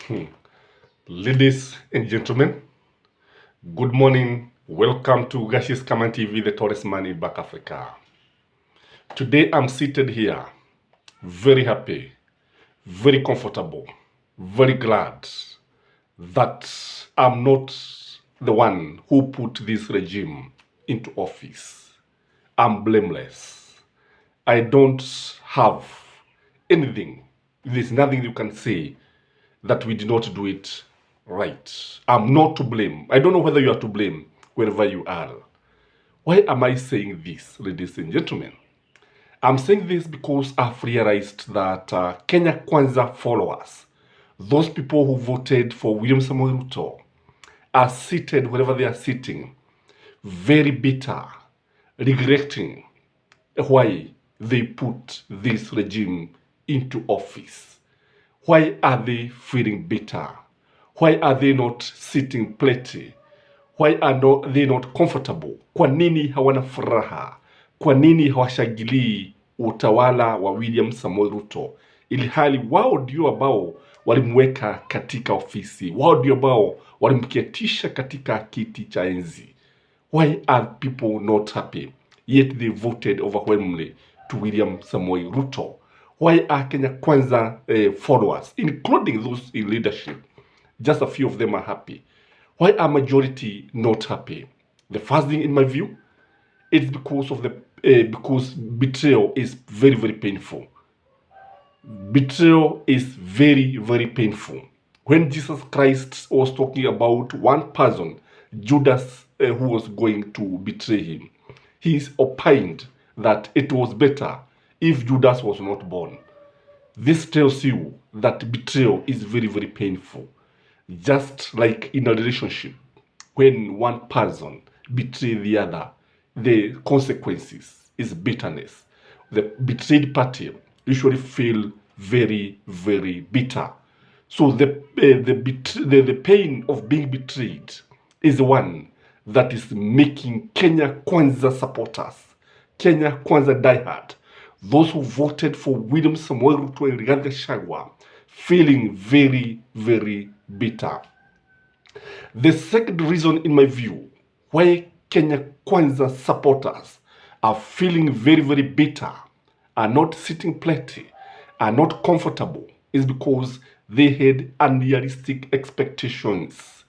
Hmm. Ladies and gentlemen, good morning. Welcome to Skyman TV, the tallest man in Back Africa. Today I'm seated here, very happy, very comfortable, very glad that I'm not the one who put this regime into office. I'm blameless. I don't have anything. There's nothing you can say that we did not do it right. I'm not to blame. I don't know whether you are to blame wherever you are. Why am I saying this, ladies and gentlemen? I'm saying this because I've realized that Kenya KWANZA followers, those people who voted for William Samoei Ruto, are seated wherever they are sitting, very bitter, regretting why they put this regime into office. Why are they feeling bitter? Why are they not sitting plenty? Why are they not comfortable? Kwa nini hawana furaha? Kwa nini hawashangilii utawala wa William Samoei Ruto, ili hali wao ndio ambao walimweka katika ofisi, wao ndio ambao walimketisha katika kiti cha enzi? Why are people not happy, yet they voted overwhelmingly to William Samoei Ruto? Why are Kenya KWANZA followers, including those in leadership, just a few of them are happy? Why are majority not happy? The first thing, in my view, it's because of because betrayal is very, very painful. Betrayal is very, very painful. When Jesus Christ was talking about one person, Judas, who was going to betray him, he opined that it was better if Judas was not born. This tells you that betrayal is very, very painful. Just like in a relationship, when one person betrays the other, the consequences is bitterness. The betrayed party usually feel very, very bitter. So the pain of being betrayed is the one that is making Kenya KWANZA supporters, Kenya KWANZA diehard, those who voted for William Samoei Ruto and Gachie, feeling very, very bitter. The second reason, in my view, why Kenya KWANZA supporters are feeling very, very bitter, are not sitting plenty, are not comfortable, is because they had unrealistic expectations.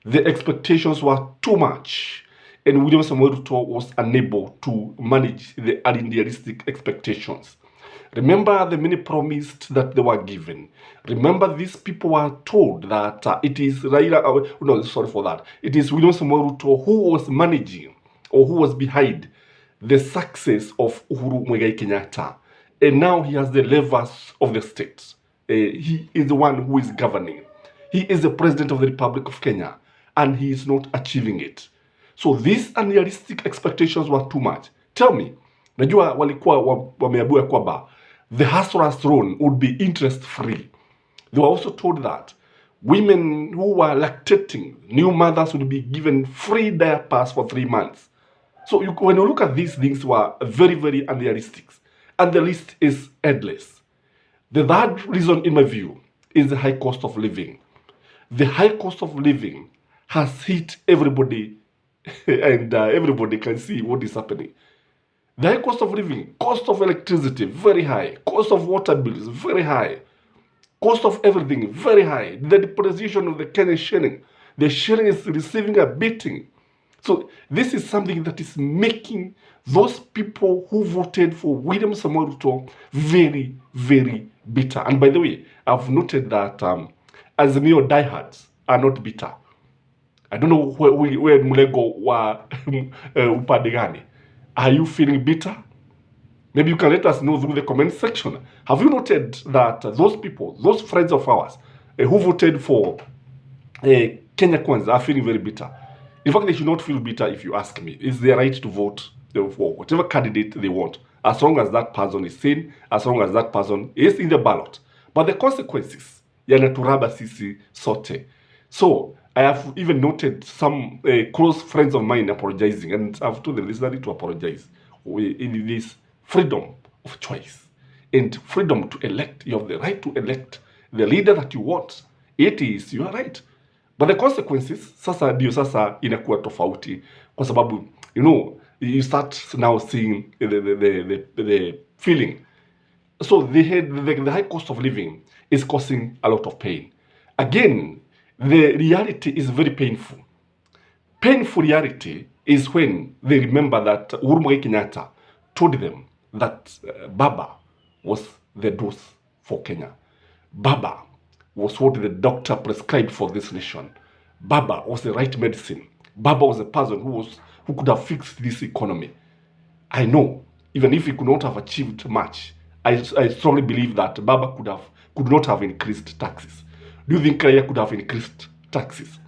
The expectations were too much, and William Samoei Ruto was unable to manage the unrealistic expectations. Remember the many promises that they were given. Remember, these people were told that it is Raila, no, sorry for that. It is William Samoei Ruto who was managing or who was behind the success of Uhuru Muigai Kenyatta. And now he has the levers of the state. He is the one who is governing. He is the president of the Republic of Kenya, and he is not achieving it. So these unrealistic expectations were too much. Tell me, najua walikuwa wameambiwa kwamba the hustler's throne would be interest free. They were also told that women who were lactating, new mothers, would be given free diapers for 3 months. So when you look at these things, were very, very unrealistic. And the list is endless. The third reason, in my view, is the high cost of living. The high cost of living has hit everybody, and everybody can see what is happening. The high cost of living, cost of electricity, very high. Cost of water bills, very high. Cost of everything, very high. The depreciation of the Kenyan shilling. The shilling is receiving a beating. So this is something that is making those people who voted for William Samoei Ruto very, very bitter. And by the way, I've noted that Azimio diehards are not bitter. I don't know where Mulego wa upande gani. Are you feeling bitter? Maybe you can let us know through the comment section. Have you noted that those people, those friends of ours who voted for Kenya KWANZA are feeling very bitter? In fact, they should not feel bitter if you ask me. It's their right to vote for whatever candidate they want, as long as that person is sane, as long as that person is in the ballot. But the consequences, yanaturaba sisi sote. So I have even noted some close friends of mine apologizing, and I've told them this is to apologize. In this freedom of choice and freedom to elect, you have the right to elect the leader that you want it is, you are right, but the consequences sasa ndio sasa inakuwa tofauti, kwa sababu you start now seeing the feeling. So the high cost of living is causing a lot of pain. Again, the reality is very painful. Painful reality is when they remember that Uhuru Muigai Kenyatta told them that Baba was the dose for Kenya. Baba was what the doctor prescribed for this nation. Baba was the right medicine. Baba was the person who could have fixed this economy. I know, even if he could not have achieved much, I strongly believe that Baba could not have increased taxes. Do you think Raila could have increased taxes?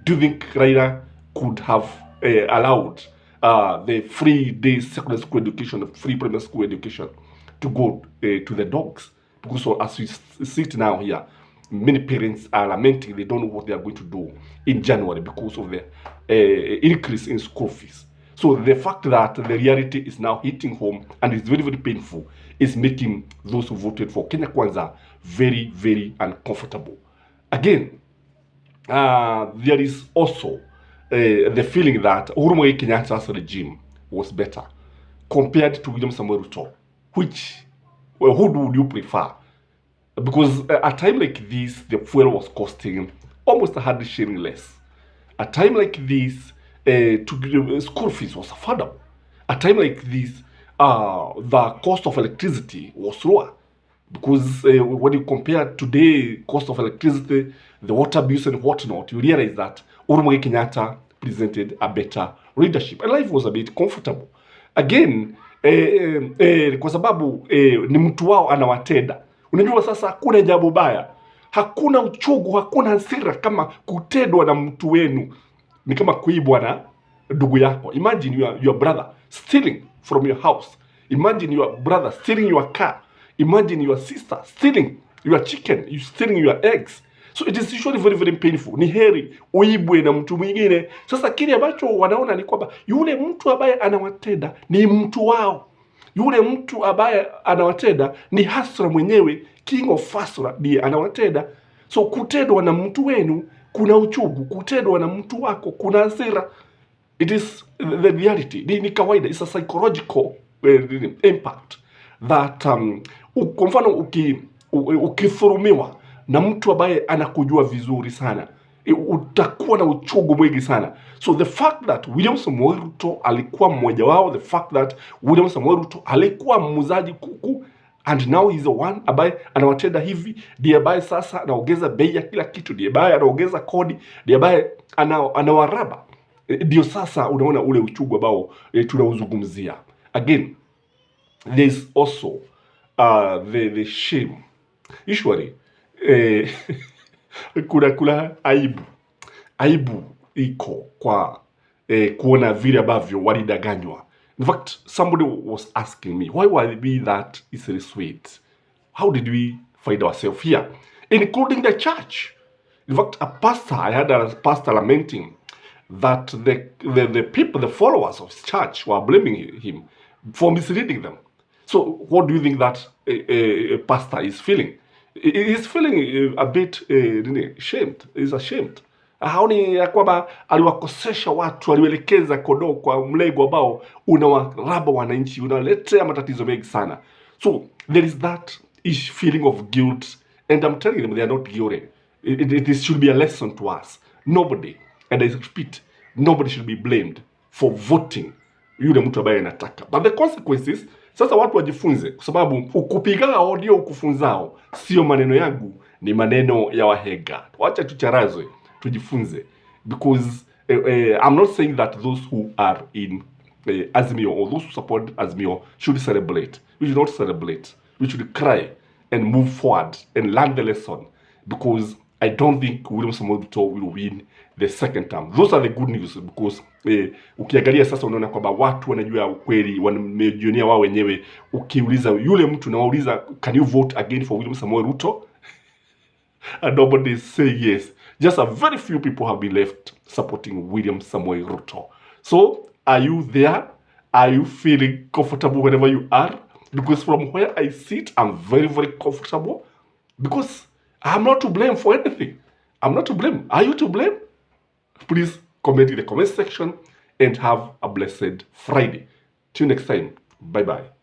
Do you think Raila could have allowed the free day secondary school education, the free primary school education to go to the dogs? Because as we sit now here, many parents are lamenting they don't know what they are going to do in January because of the increase in school fees. So the fact that the reality is now hitting home and it's very, very painful is making those who voted for Kenya KWANZA very, very uncomfortable. Again, there is also the feeling that Uhuru Muigai Kenyatta's regime was better compared to William Samoei Ruto. Who would you prefer? Because at a time like this, the fuel was costing almost 100 shilling less. At a time like this, school fees was affordable. At a time like this, the cost of electricity was lower. Because when you compare today cost of electricity, the water bills and whatnot, you realize that Uhuru Muigai Kenyatta presented a better leadership. And life was a bit comfortable. Again, kwa sababu ni mtu wao anawatenda. Unajua sasa hakuna jambo baya, hakuna uchugu, hakuna hasira kama kutendwa na mtu wenu. Ni kama kuibwa na ndugu yako. Imagine your brother stealing from your house. Imagine your brother stealing your car. Imagine your sister stealing your chicken, you stealing your eggs. So it is usually very, very painful. Ni heri uibwe na mtu mwingine. Sasa kile ambacho wanaona ni kwamba yule mtu ambaye anawatenda ni mtu wao. Yule mtu ambaye anawatenda ni Hasra mwenyewe, king of Hasra ndiye anawatenda. So kutendwa na mtu wenu kuna uchungu, kutendwa na mtu wako kuna hasira. It is the reality. Ni kawaida. It's a psychological impact that kwa mfano ukithurumiwa na mtu ambaye anakujua vizuri sana, utakuwa na uchungu mwingi sana. So the fact that William Samoei Ruto alikuwa mmoja wao, the fact that William Samoei Ruto alikuwa muuzaji kuku, and now he's the one ambaye anawatenda hivi, ndiye ambaye sasa anaongeza bei ya kila kitu, ndiye ambaye anaongeza kodi, ndiye ambaye anawaraba, ndio sasa unaona ule uchungu ambao tunauzungumzia. Again, there's also the shame. Usually, kuna aibu iko kwa kuona vile ambavyo walidanganywa. In fact, somebody was asking me, why were we that easily swayed? How did we find ourselves here? Including the church. In fact, I had a pastor lamenting that the people, the followers of his church were blaming him for misleading them. So what do you think that a pastor is feeling? He's feeling a bit ashamed. He's ashamed. Haoni ya kwamba aliwakosesha watu, aliwelekeza kodoo kwa mlego ambao unawaraba wananchi, unaletea matatizo mengi sana. So there is that feeling of guilt, and I'm telling them they are not guilty. It should be a lesson to us. Nobody, and I repeat, nobody should be blamed for voting yule mtu ambaye anataka. But the consequences, sasa watu wajifunze, kwa sababu ukupiga audio ukufunzao sio maneno yangu, ni maneno ya wahega. Wacha tucharazwe, tujifunze, because I'm not saying that those who are in Azimio or those who support Azimio should celebrate. We should not celebrate. We should cry and move forward and learn the lesson, because I don't think William Samoei Ruto will win the second term. Those are the good news, because ukiangalia sasa unaona kwamba watu wanajua ukweli, wanamejionea wao wenyewe. Ukiuliza yule mtu na wauliza, can you vote again for William Samoei Ruto? And nobody say yes. Just a very few people have been left supporting William Samoei Ruto. So are you there? Are you feeling comfortable wherever you are? Because from where I sit, I'm very, very comfortable, because I'm not to blame for anything. I'm not to blame. Are you to blame? Please comment in the comment section and have a blessed Friday. Till next time. Bye-bye.